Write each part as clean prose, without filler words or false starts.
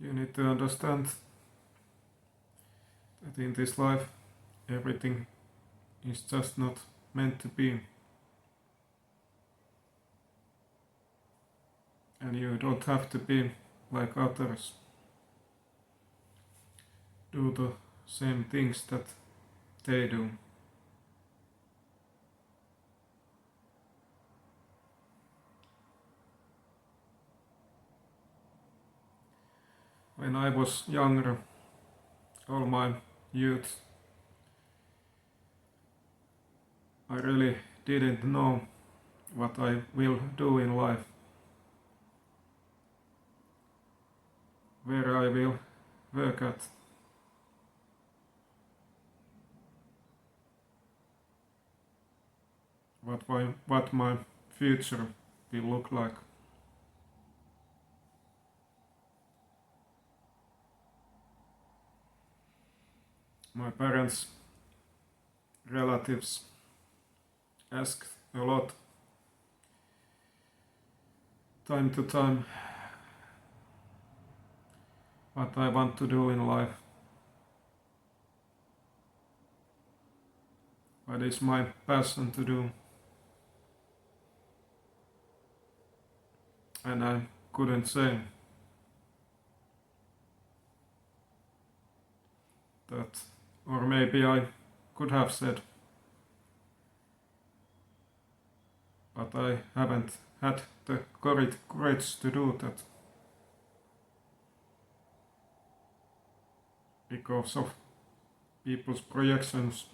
You need to understand that in this life everything is just not meant to be. And you don't have to be like others. Do the same things that they do. When I was younger, all my youth, I really didn't know what I will do in life, where I will work at. What my future will look like. My parents, relatives asked a lot, time to time, what I want to do in life. What is my passion to do? And I couldn't say that, or maybe I could have said, but I haven't had the courage to do that because of people's projections.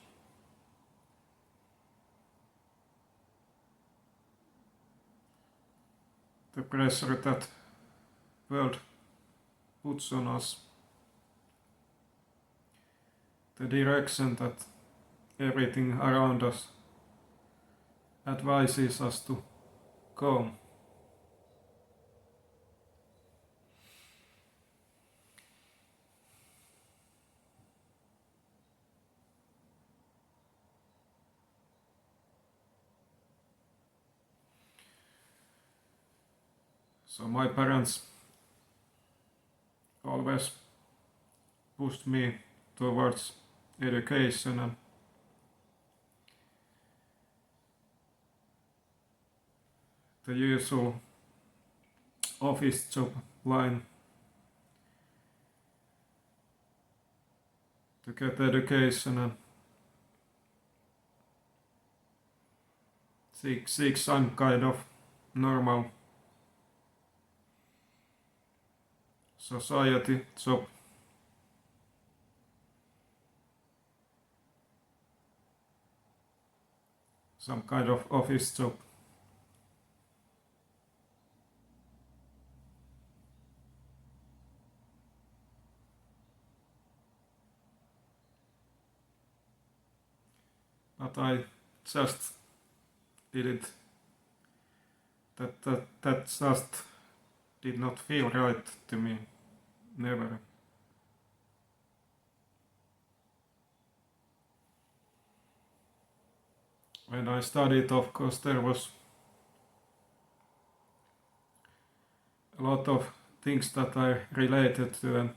The pressure that world puts on us, the direction that everything around us advises us to go. So my parents always pushed me towards education and the usual office job line to get education and seek some kind of normal society job. Some kind of office job. But I just didn't. That just did not feel right to me. Never. When I studied, of course, there was a lot of things that I related to and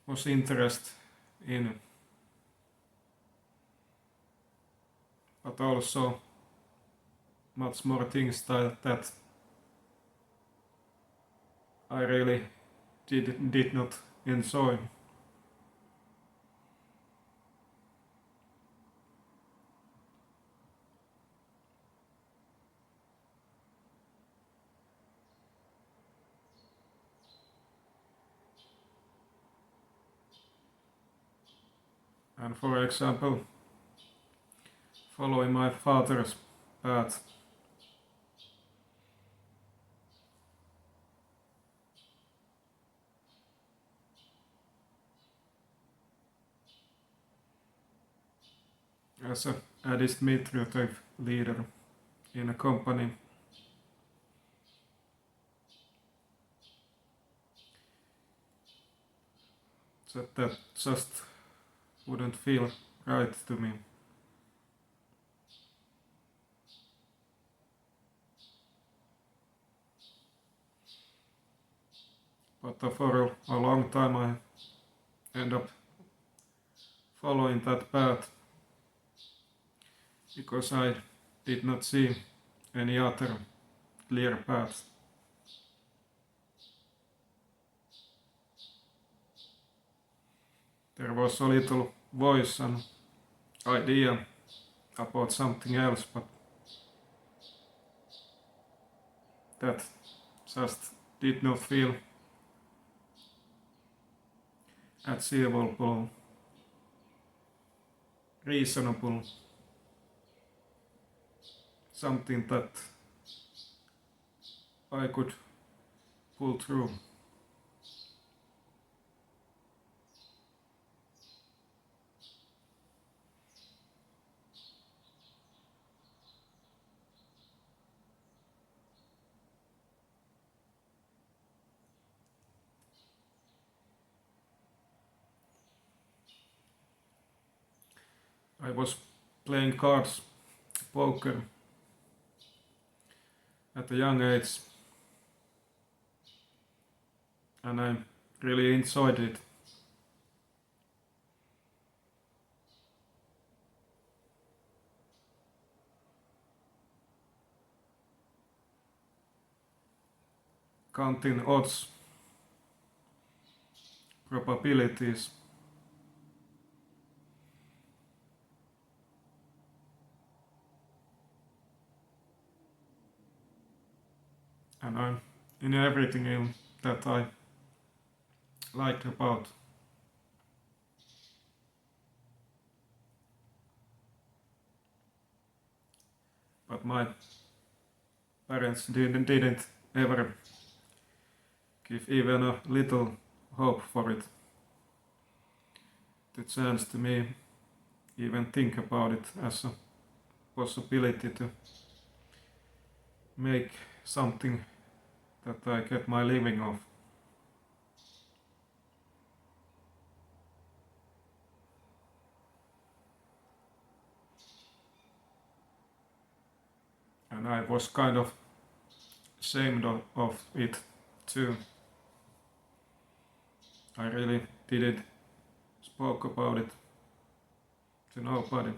was interested in. But also much more things that I really did not enjoy. And for example, following my father's path. As a administrative leader in a company. That just wouldn't feel right to me. but for a long time I end up following that path because I did not see any other clear path. There was a little voice and idea about something else, but that just did not feel achievable, reasonable, something that I could pull through. I was playing cards, poker, at a young age, and I really enjoyed it. Counting odds, probabilities, and I'm in everything in that I liked about. But my parents didn't ever give even a little hope for it. The chance to me even think about it as a possibility to make something that I get my living off. And I was kind of ashamed of it too. I really didn't spoke about it to nobody.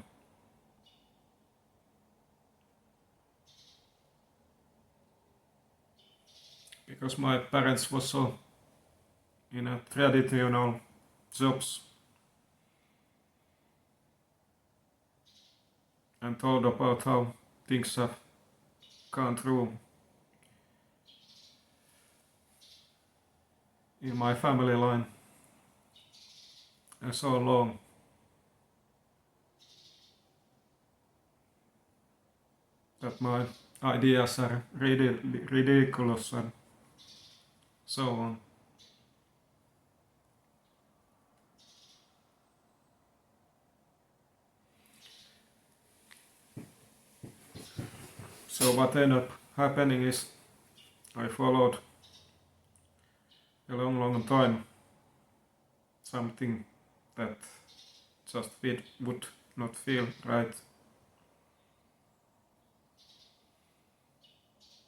Because my parents was so in a traditional jobs and told about how things have gone through in my family line and so long. That my ideas are ridiculous and so on. So what ended up happening is I followed a long time something that just would not feel right.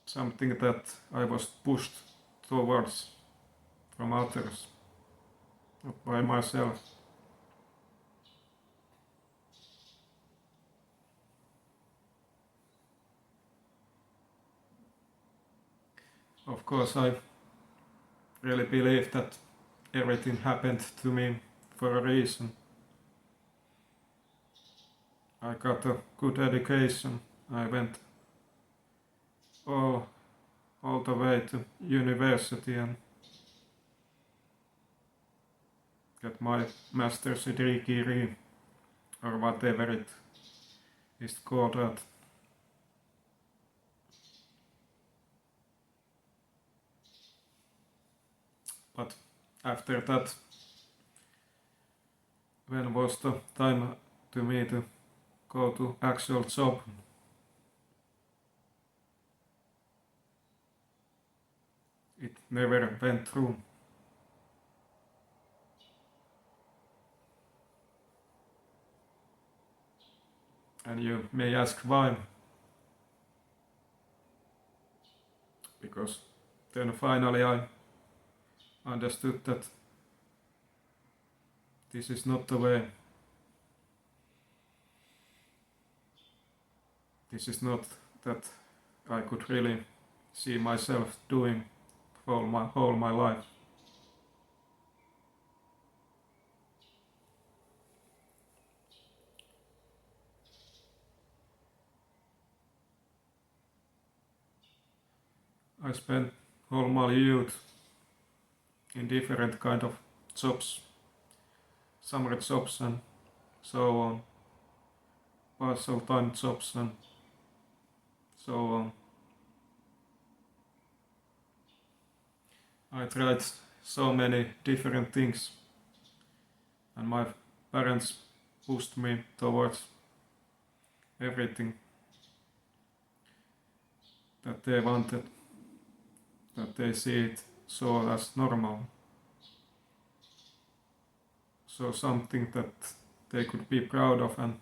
Something that I was pushed towards from others, not by myself. Of course, I really believe that everything happened to me for a reason. I got a good education. I went all the way to university and got my master's degree or whatever it is called at. But after that, when was the time to me to go to actual job? It never went through. And you may ask why. Because then finally I understood that this is not the way. This is not that I could really see myself doing for whole my life. I spent all my youth in different kind of jobs, summer jobs and so on, partial time jobs and so on. I tried so many different things, and my parents pushed me towards everything that they wanted, that they see it so as normal. So something that they could be proud of and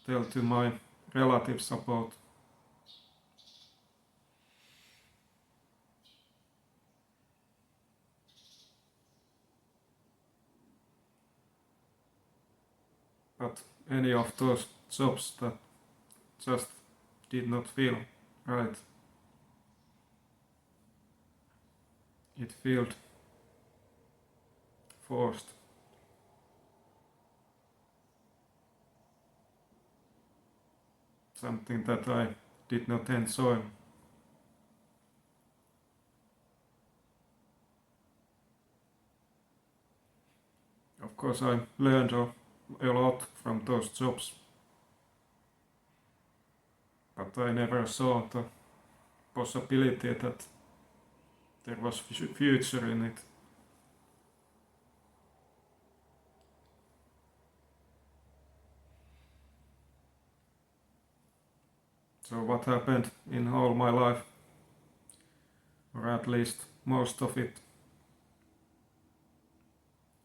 tell to my relatives about. But any of those jobs that just did not feel right. It felt forced. Something that I did not enjoy. Of course, I learned a lot from those jobs, but I never saw the possibility that there was future in it. So what happened in all my life, or at least most of it,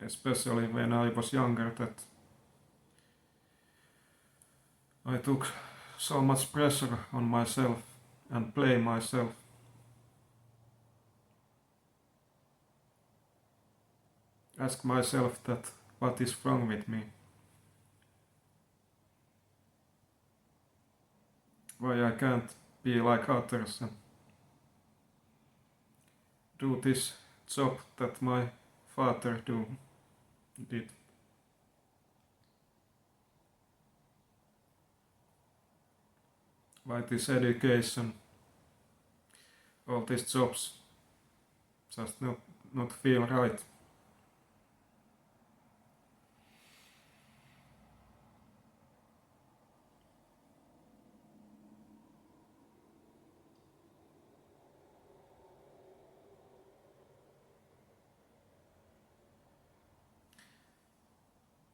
especially when I was younger, that I took so much pressure on myself and blame myself. Ask myself that what is wrong with me? Why I can't be like others and do this job that my father did. Why this education, all these jobs just not feel right.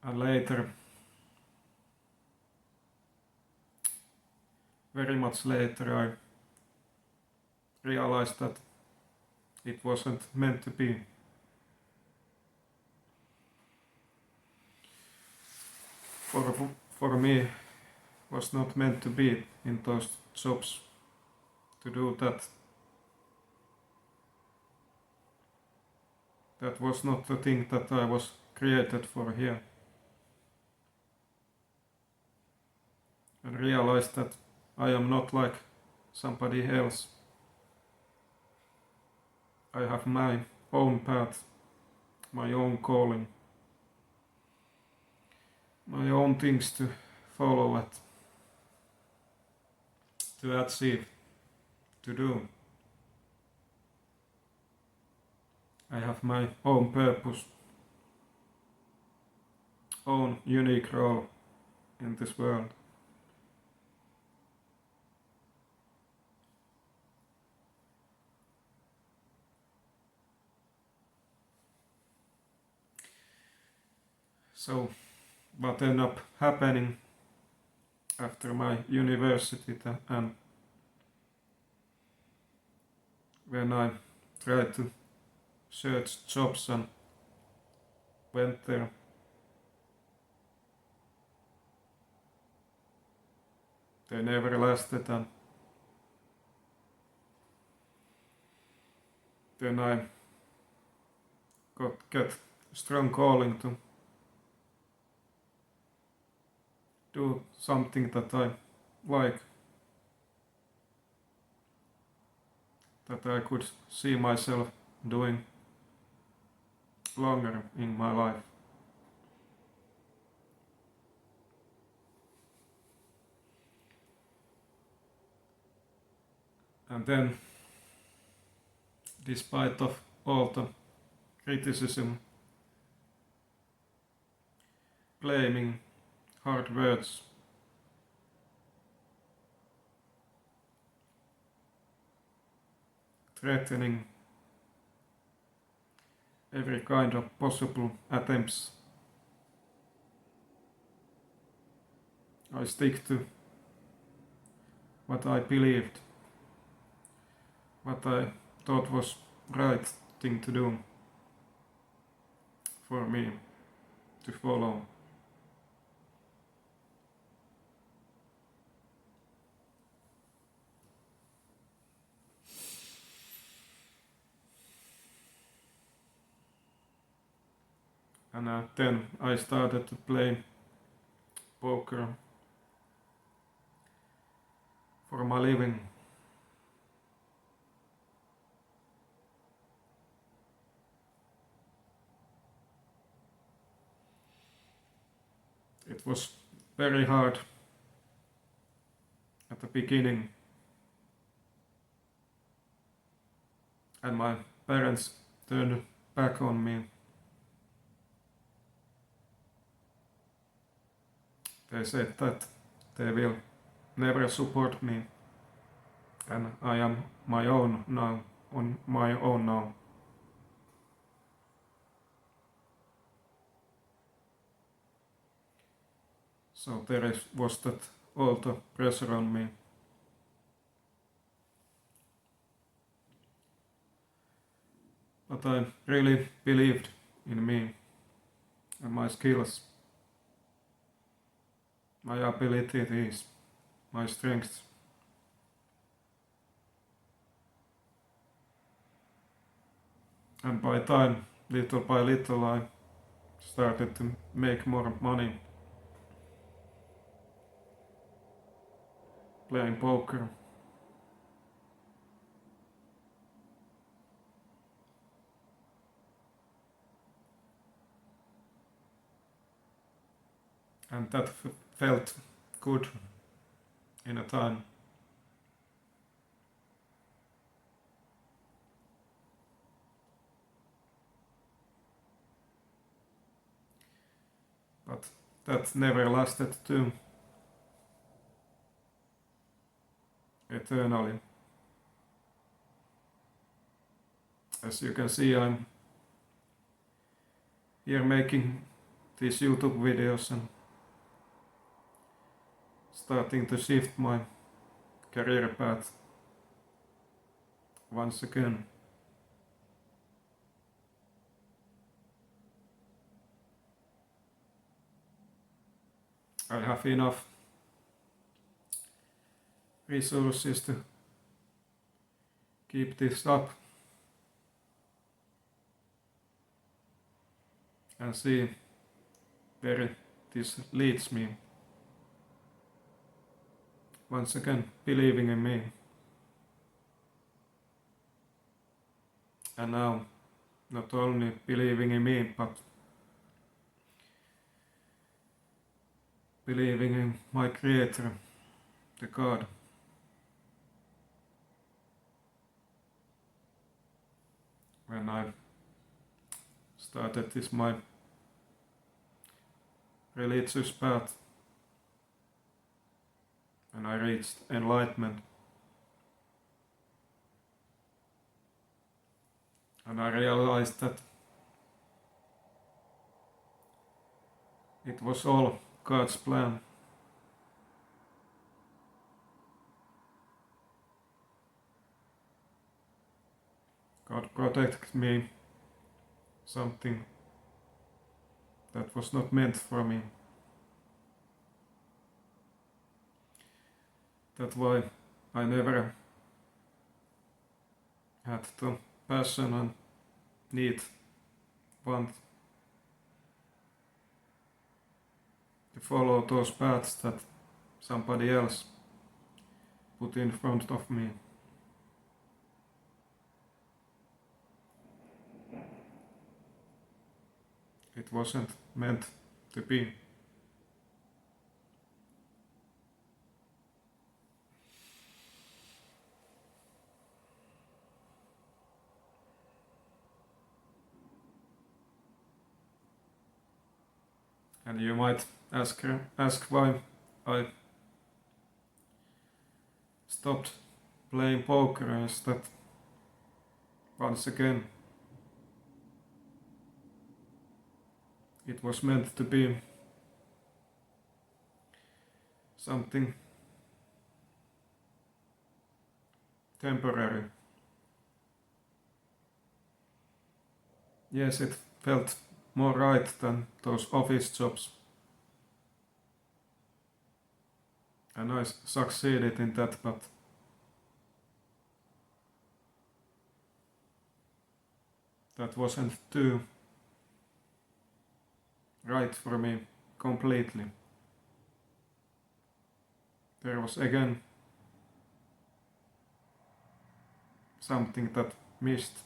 And later, very much later, I realized that it wasn't meant to be. For me, was not meant to be in those jobs to do that. That was not the thing that I was created for here. And realized that I am not like somebody else. I have my own path, my own calling, my own things to follow at, to achieve, to do. I have my own purpose, own unique role in this world. So what ended up happening after my university and when I tried to search jobs and went there, they never lasted, and then I get strong calling to do something that I like, that I could see myself doing longer in my life. And then, despite of all the criticism, blaming, hard words, threatening, every kind of possible attempts, I stick to what I believed, what I thought was right thing to do for me to follow. And then I started to play poker for my living. It was very hard at the beginning, and my parents turned back on me. They said that they will never support me, and I am my own now, on my own now. So there was that all the pressure on me. But I really believed in me and my skills, my abilities, my strengths. And by time, little by little, I started to make more money playing poker. And that felt good in a time. But that never lasted too eternally. As you can see, I'm here making these YouTube videos and starting to shift my career path once again. I have enough resources to keep this up and see where this leads me. Once again, believing in me. And now, not only believing in me, but believing in my Creator, the God. When I started this my religious path, and I reached enlightenment, and I realized that it was all God's plan. God protected me something that was not meant for me. That's why I never had the passion and need want to follow those paths that somebody else put in front of me. It wasn't meant to be. And you might ask why I stopped playing poker. Is that once again it was meant to be something temporary. Yes, it felt more right than those office jobs. And I succeeded in that, but that wasn't too right for me completely. There was again something that missed,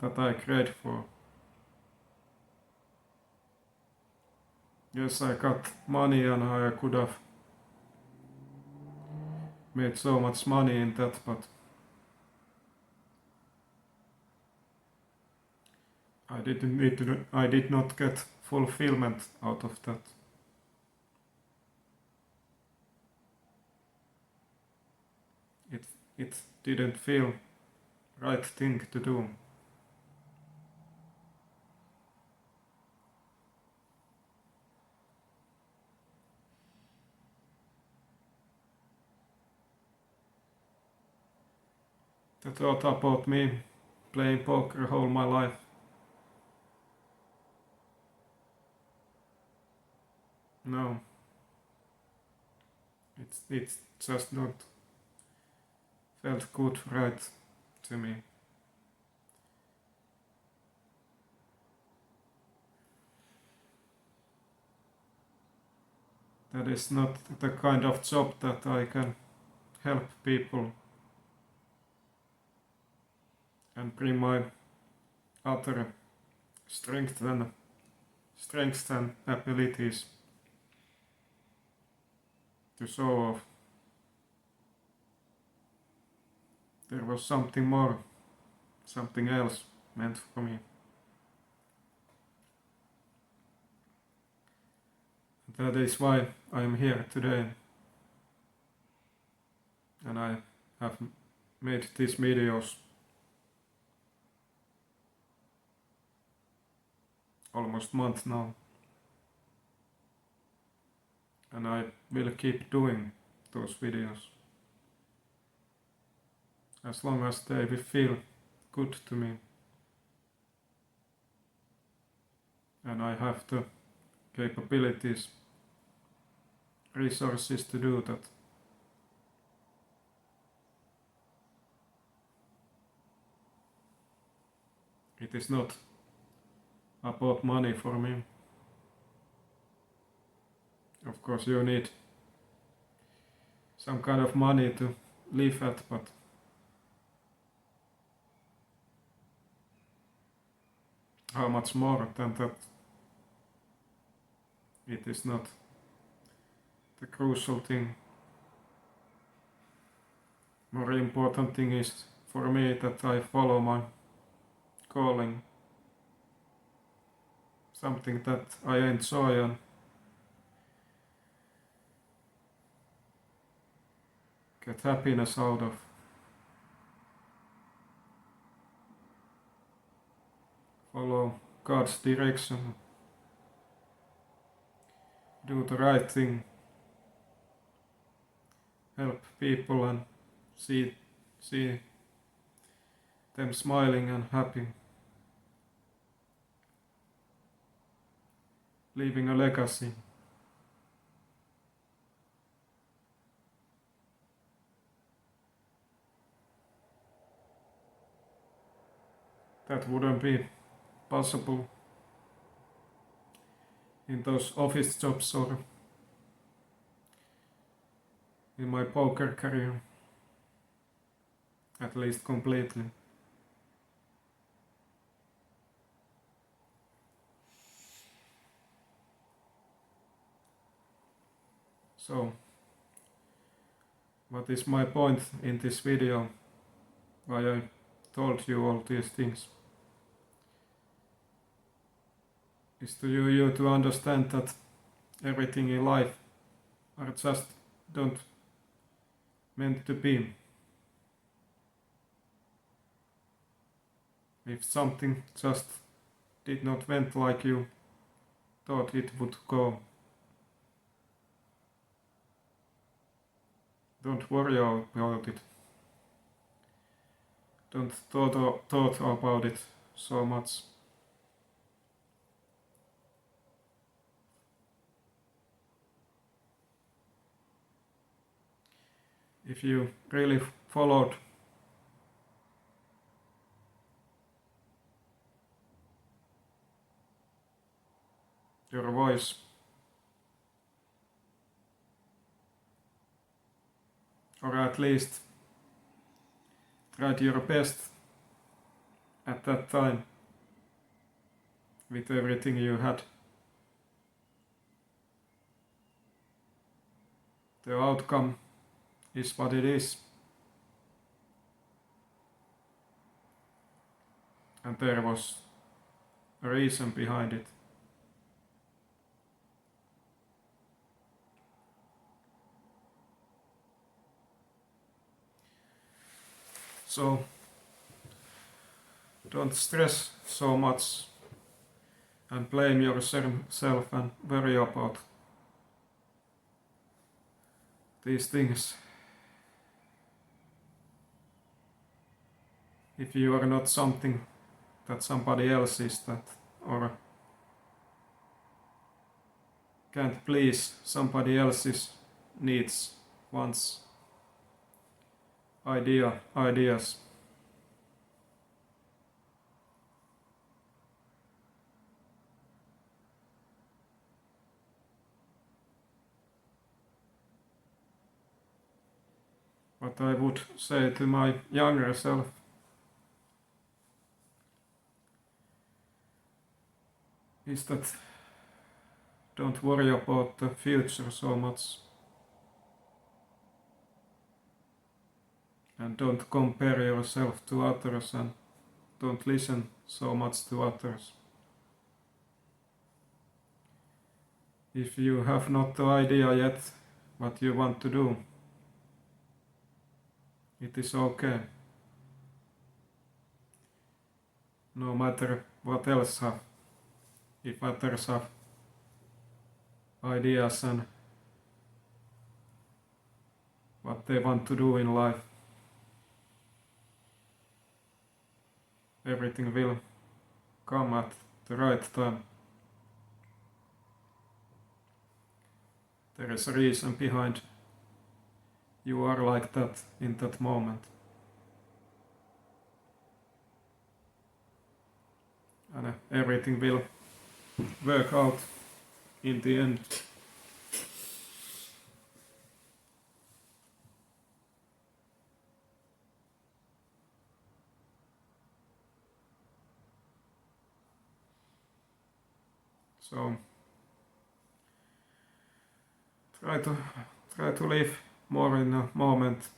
that I prayed for. Yes, I got money and I could have made so much money in that, but I did not get fulfillment out of that. It didn't feel right thing to do. The thought about me playing poker all my life, no, it's just not felt good right to me. That is not the kind of job that I can help people and bring my other strengths and abilities to show off. There was something more, something else meant for me. That is why I am here today. And I have made these videos almost a month now. And I will keep doing those videos as long as they will feel good to me. And I have the capabilities, resources to do that. It is not about money for me. Of course you need some kind of money to live at, but how much more than that? It is not the crucial thing. More important thing is for me that I follow my calling, something that I enjoy and get happiness out of. Follow God's direction, do the right thing, help people and see them smiling and happy, leaving a legacy. that wouldn't be possible in those office jobs or in my poker career, at least completely. So, what is my point in this video? Why I told you all these things? Is to you to understand that everything in life are just don't meant to be. If something just did not went like you thought it would go, don't worry about it. Don't thought about it so much. If you really followed your voice, or at least tried your best at that time with everything you had, the outcome is what it is. And there was a reason behind it. So don't stress so much and blame yourself and worry about these things. If you are not something that somebody else is, that or can't please somebody else's needs, wants, ideas. What I would say to my younger self: is that don't worry about the future so much, and don't compare yourself to others, and don't listen so much to others. If you have not the idea yet what you want to do, it is okay. No matter what else have. If others have ideas and what they want to do in life, everything will come at the right time. There is a reason behind you are like that in that moment. And everything will work out in the end. So try to live more in a moment.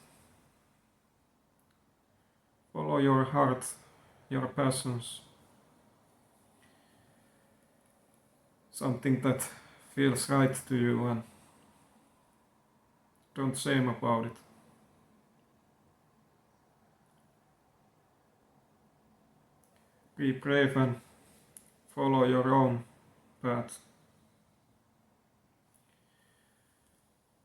Follow your heart, your passions. Something that feels right to you, and don't shame about it. Be brave and follow your own path,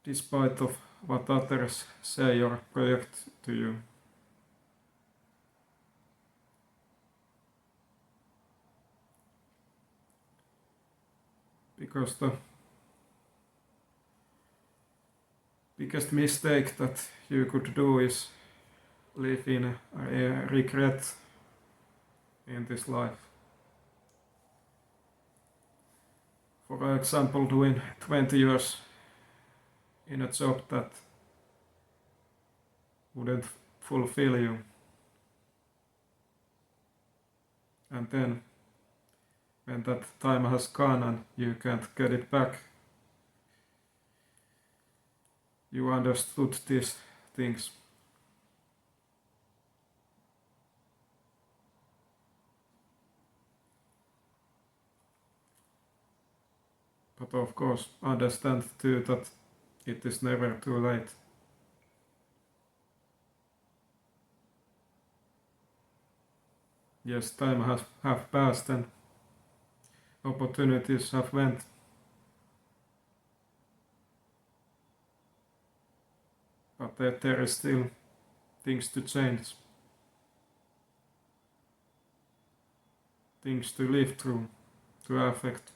despite of what others say or project to you. Because the biggest mistake that you could do is live in a regret in this life. For example, doing 20 years in a job that wouldn't fulfill you. And then when that time has gone and you can't get it back, you understood these things. But of course, understand too that it is never too late. Yes, time has passed and opportunities have went. But there is still things to change. Things to live through, to affect.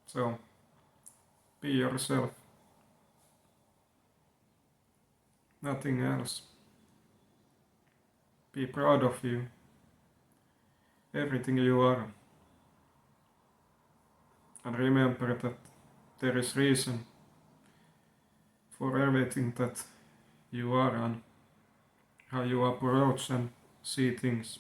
So, be yourself. Nothing else. Be proud of you. Everything you are. And remember that there is reason for everything that you are and how you approach and see things.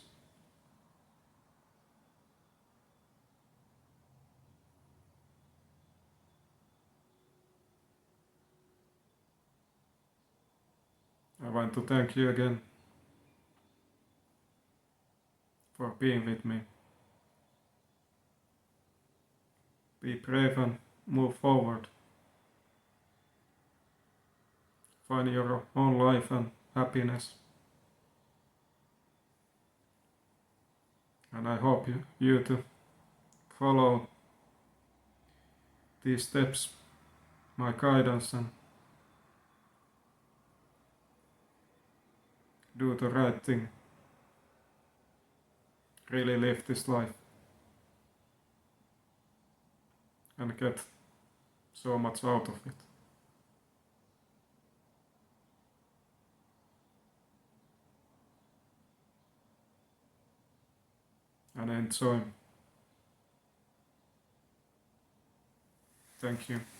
I want to thank you again for being with me. Be brave and move forward. Find your own life and happiness. And I hope you to follow these steps, my guidance, and do the right thing. Really live this life and get so much out of it. And enjoy. Thank you.